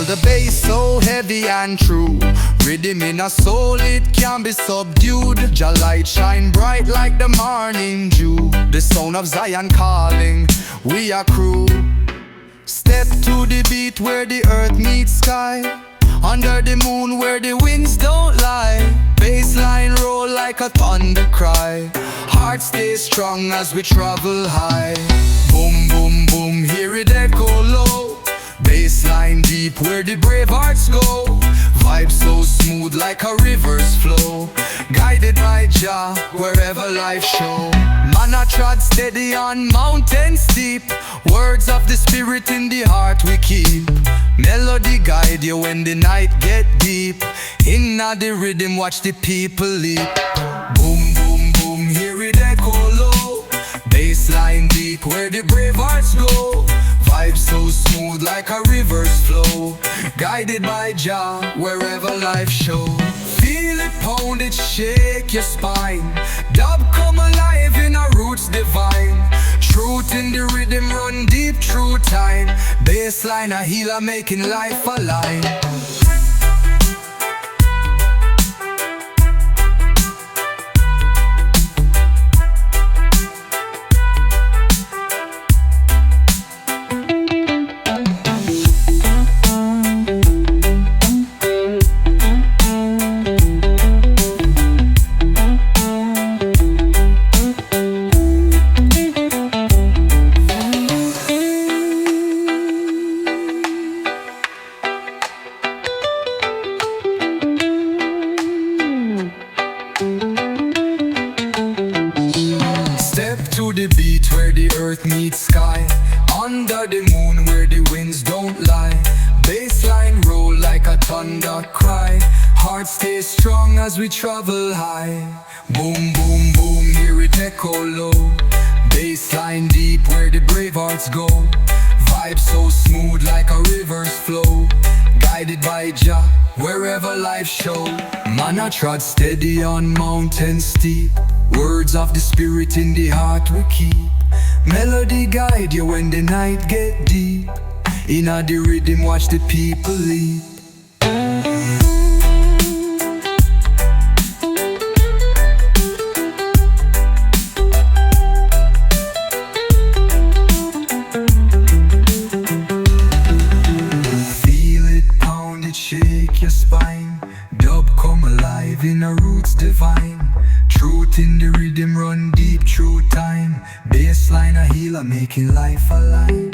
the bass so heavy and true. Rhythm in a soul, it can be subdued. Jah light shine bright like the morning dew. The sound of Zion calling, we are crew. Step to the beat where the earth meets sky. Under the moon where the winds don't lie. Bassline roll like a thunder cry. Heart stay strong as we travel high. Boom, boom, boom, hear it echo low. Bassline deep where the brave hearts go. Vibe so smooth like a river's flow. Guided by Jah wherever life show. Man I trod steady on mountains steep. Words of the spirit in the heart we keep. Melody guide you when the night get deep. Inna the rhythm watch the people leap. Boom, boom, boom, hear it echo low. Bassline deep where the brave hearts go. Vibe so smooth like a river's flow. Guided by Jah wherever life show. Feel it pound it, shake your spine. Dub come alive in our roots divine. Truth in the rhythm run deep through time. Bassline a healer making life align. To the beat where the earth meets sky. Under the moon where the winds don't lie. Bassline roll like a thunder cry. Heart stay strong as we travel high. Boom, boom, boom, hear it echo low. Bassline deep where the brave hearts go. Vibe so smooth like a river's flow. Guided by Jah wherever life show. Man I trod steady on mountains steep. Words of the spirit in the heart we keep. Melody guide you when the night get deep. Inna the rhythm watch the people leap. Feel it, pound it, shake your spine. Dub come alive in our roots divine. Truth in the rhythm run deep through time. Bassline a healer making life align.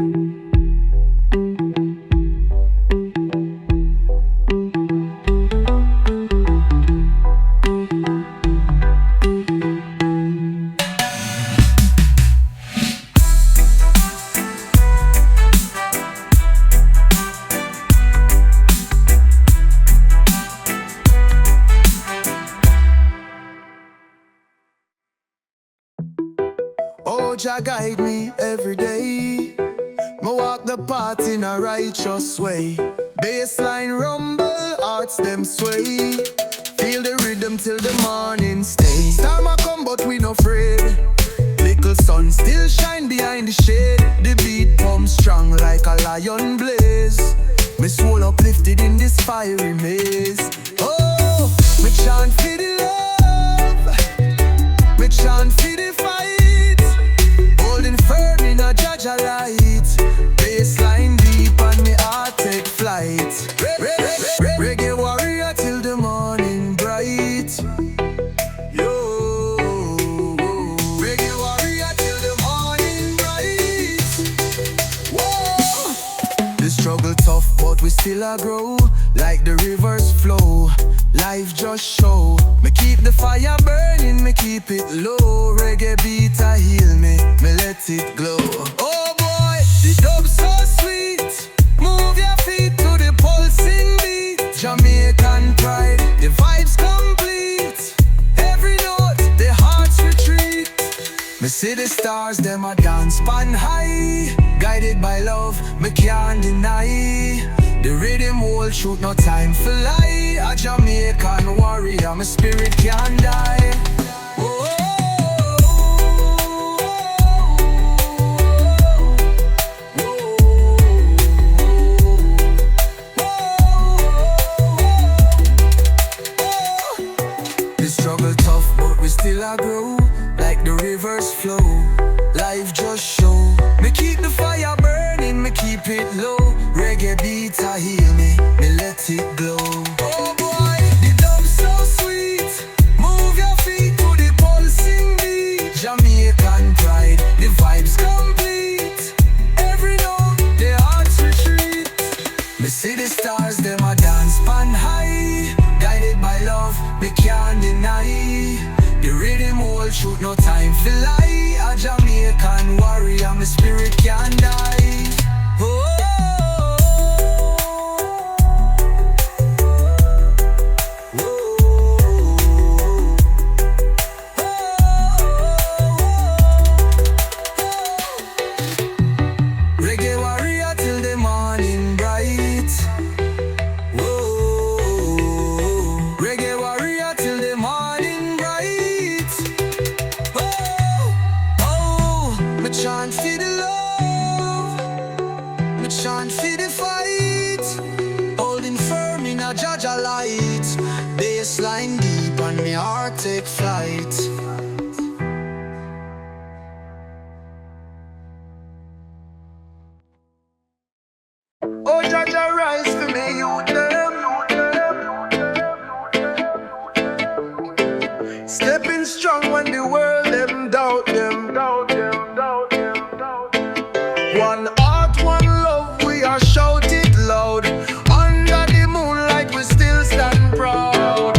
Oh, Jah guide me every day. Me walk the path in a righteous way. Bassline rumble, hearts them sway. Feel the rhythm till the morning stay. Time a come but we no afraid. Little sun still shine behind the shade. The beat pump strong like a lion blaze. Me soul uplifted in this fiery maze. Oh, me chant for the love. Me chant for the fight. Holding firm in a Jah light. Bassline deep and me heart take flight. Reggae warrior till the morning bright. Yo, reggae warrior till the morning bright. Whoa. The struggle tough but we still a grow. Like the rivers flow, life just show. Me keep the fire burning, me keep it low. Reggae beat a heal me, me let it glow. Oh boy, the dub so sweet. Move your feet to the pulsing beat. Jamaican pride, the vibes complete. Every note, the hearts retreat. Me see the stars, them a dance pan high. Guided by love, me can't deny. The rhythm hold shoot, no time for lie. A Jamaican warrior, my spirit can't die. Whoa. Whoa. let it glow. Oh boy, the dub so sweet. Move your feet to the pulsing beat. Jamaican pride, the vibes complete. Every note, the hearts retreat. Me see the stars, them a dance pan high. Guided by love, me can't deny. The rhythm hold truth, no time for lie. A Jamaican warrior, my spirit can't die. Oh. Reggae warrior till the morning bright. Whoa. Reggae warrior till the morning bright. Oh, me chant for the love, me chant for the fight. Holding firm in a Jaja light. Bassline deep and me heart take flight. Oh, Jaja rise for me, you them. Stepping strong when the world them doubt them. One heart, one love, we are shout it loud. Under the moonlight, we still stand proud.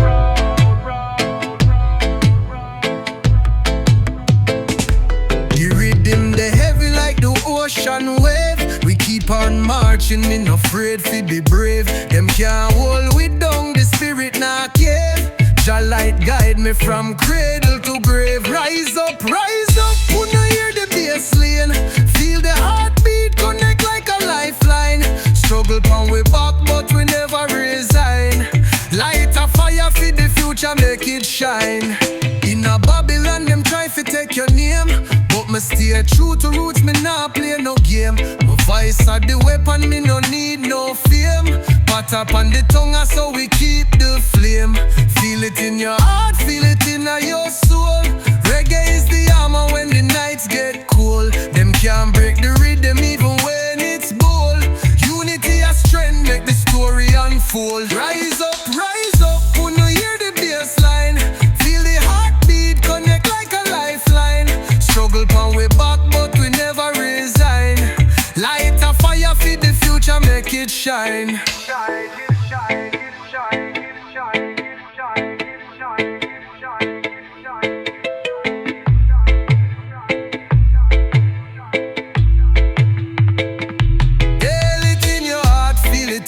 The rhythm, the heavy like the ocean wave. We keep on marching, me no afraid fi be brave. Them can't hold we down, the spirit not cave. Jah light guide me from cradle to grave. Rise up, who no hear the bass lane. Feel the heartbeat connect like a lifeline. Struggle pound we back but we never resign. Light a fire for the future, make it shine. In a Babylon them try fi take your name, but me stay true to roots, me nah play no game. My voice are the weapon, me no need no fame. Pat up on the tongue, so we keep the flame. Feel it in your heart, feel it in your soul. Reggae is the armor when the nights get cold. Them can't break the rhythm even when it's bold. Unity and strength make the story unfold. Rise up, who no hear the bass line. Feel the heartbeat connect like a lifeline. Struggle pound we back but we never resign. Light a fire for the future, make it shine.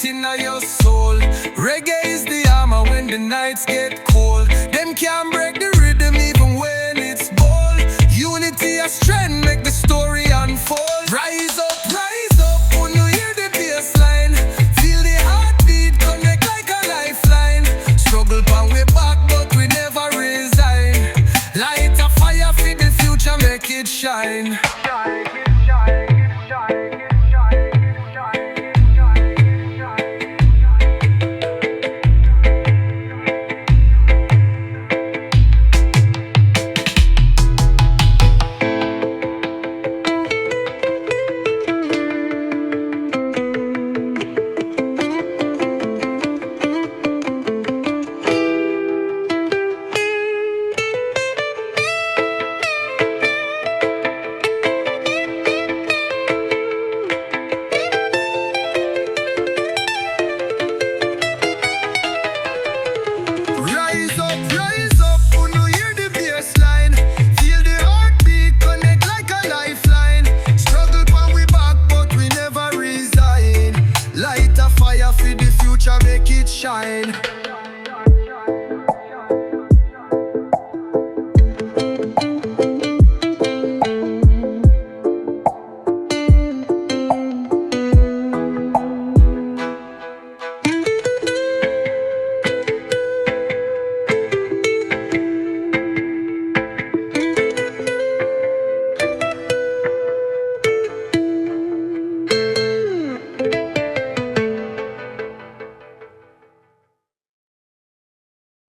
In your soul, reggae is the armor when the nights get cold. Them can't break the rhythm even when it's bold. Unity and strength make the story unfold. Rise up, who no hear the bass line. Feel the heartbeat connect like a lifeline. Struggle pound we back but we never resign. Light a fire for the future, make it shine.